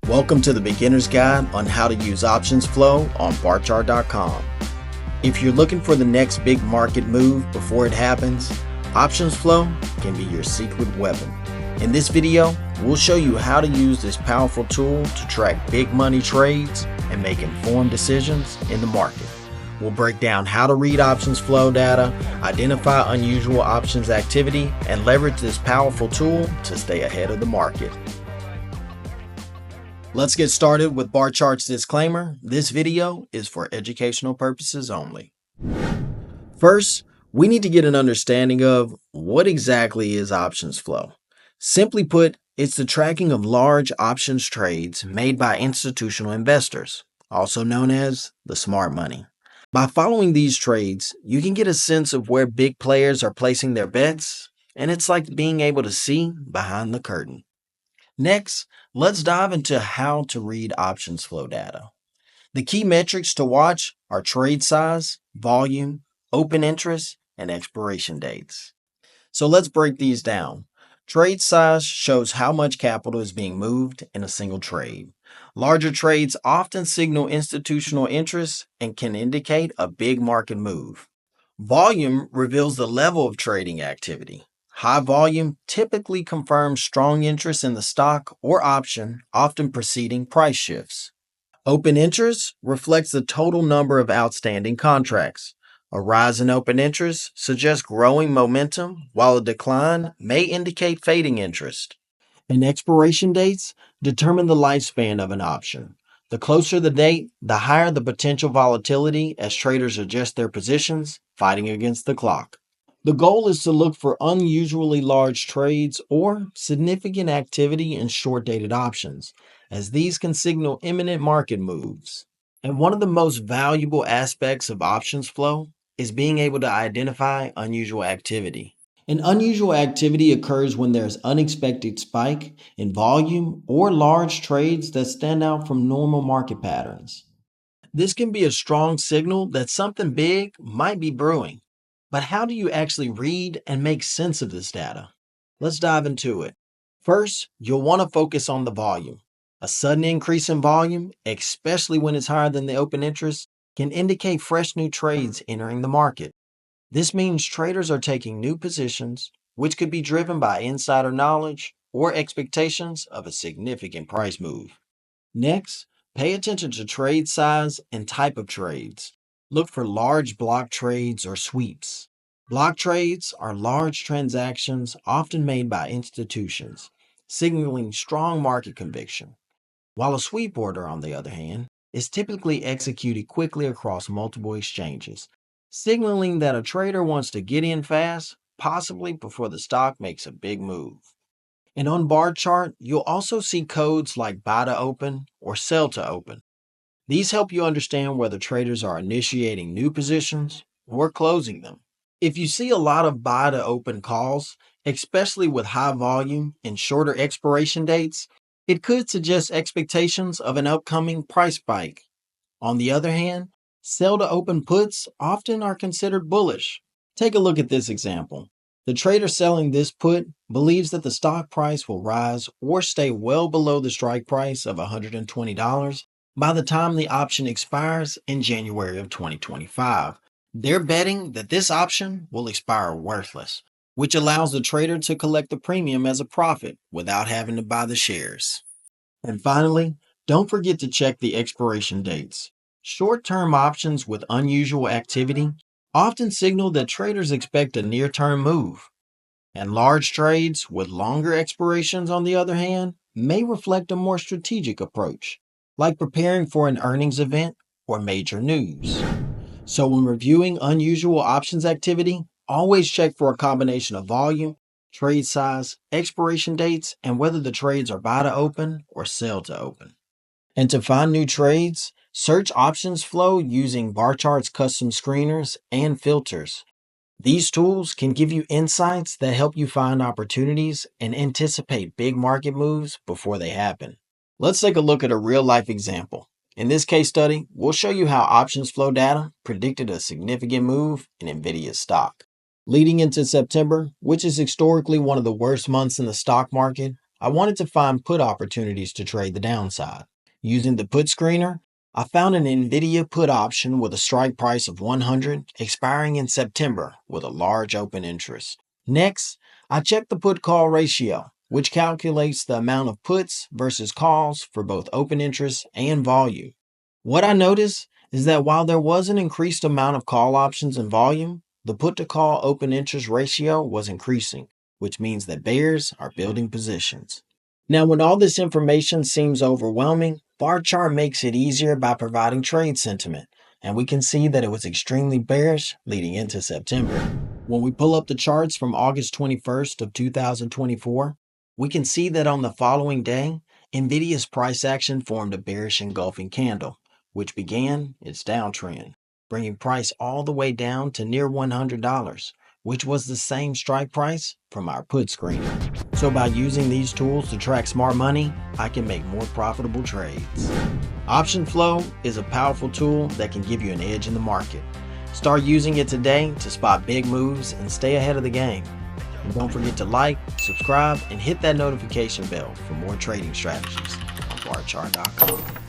Welcome to the Beginner's Guide on how to use options flow on barchart.com. If you're looking for the next big market move before it happens, options flow can be your secret weapon. In this video, we'll show you how to use this powerful tool to track big money trades and make informed decisions in the market. We'll break down how to read options flow data, identify unusual options activity, and leverage this powerful tool to stay ahead of the market. Let's get started with Barchart's disclaimer. This video is for educational purposes only. First, we need to get an understanding of what exactly is options flow. Simply put, it's the tracking of large options trades made by institutional investors, also known as the smart money. By following these trades, you can get a sense of where big players are placing their bets, and it's like being able to see behind the curtain. Next, let's dive into how to read options flow data. The key metrics to watch are trade size, volume, open interest, and expiration dates. So let's break these down. Trade size shows how much capital is being moved in a single trade. Larger trades often signal institutional interest and can indicate a big market move. Volume reveals the level of trading activity. High volume typically confirms strong interest in the stock or option, often preceding price shifts. Open interest reflects the total number of outstanding contracts. A rise in open interest suggests growing momentum, while a decline may indicate fading interest. And expiration dates determine the lifespan of an option. The closer the date, the higher the potential volatility as traders adjust their positions, fighting against the clock. The goal is to look for unusually large trades or significant activity in short-dated options, as these can signal imminent market moves. And one of the most valuable aspects of options flow is being able to identify unusual activity. An unusual activity occurs when there's unexpected spike in volume or large trades that stand out from normal market patterns. This can be a strong signal that something big might be brewing. But how do you actually read and make sense of this data? Let's dive into it. First, you'll want to focus on the volume. A sudden increase in volume, especially when it's higher than the open interest, can indicate fresh new trades entering the market. This means traders are taking new positions, which could be driven by insider knowledge or expectations of a significant price move. Next, pay attention to trade size and type of trades. Look for large block trades or sweeps. Block trades are large transactions often made by institutions, signaling strong market conviction, while a sweep order, on the other hand, is typically executed quickly across multiple exchanges, signaling that a trader wants to get in fast, possibly before the stock makes a big move. And on Barchart, you'll also see codes like buy to open or sell to open. These help you understand whether traders are initiating new positions or closing them. If you see a lot of buy to open calls, especially with high volume and shorter expiration dates, it could suggest expectations of an upcoming price spike. On the other hand, sell to open puts often are considered bullish. Take a look at this example. The trader selling this put believes that the stock price will rise or stay well below the strike price of $120 by the time the option expires in January of 2025. They're betting that this option will expire worthless, which allows the trader to collect the premium as a profit without having to buy the shares. And finally, don't forget to check the expiration dates. Short-term options with unusual activity often signal that traders expect a near-term move. And large trades with longer expirations, on the other hand, may reflect a more strategic approach, like preparing for an earnings event or major news. So when reviewing unusual options activity, always check for a combination of volume, trade size, expiration dates, and whether the trades are buy to open or sell to open. And to find new trades, search options flow using Barchart's custom screeners and filters. These tools can give you insights that help you find opportunities and anticipate big market moves before they happen. Let's take a look at a real-life example. In this case study, we'll show you how options flow data predicted a significant move in NVIDIA stock. Leading into September, which is historically one of the worst months in the stock market, I wanted to find put opportunities to trade the downside. Using the put screener, I found an NVIDIA put option with a strike price of 100 expiring in September with a large open interest. Next, I checked the put-call ratio, which calculates the amount of puts versus calls for both open interest and volume. What I noticed is that while there was an increased amount of call options and volume, the put-to-call open interest ratio was increasing, which means that bears are building positions. Now, when all this information seems overwhelming, VARCHART makes it easier by providing trade sentiment, and we can see that it was extremely bearish leading into September. When we pull up the charts from August 21st of 2024, we can see that on the following day, NVIDIA's price action formed a bearish engulfing candle, which began its downtrend, bringing price all the way down to near $100, which was the same strike price from our put screener. So by using these tools to track smart money, I can make more profitable trades. Option Flow is a powerful tool that can give you an edge in the market. Start using it today to spot big moves and stay ahead of the game. And don't forget to like, subscribe, and hit that notification bell for more trading strategies on VARCHART.com.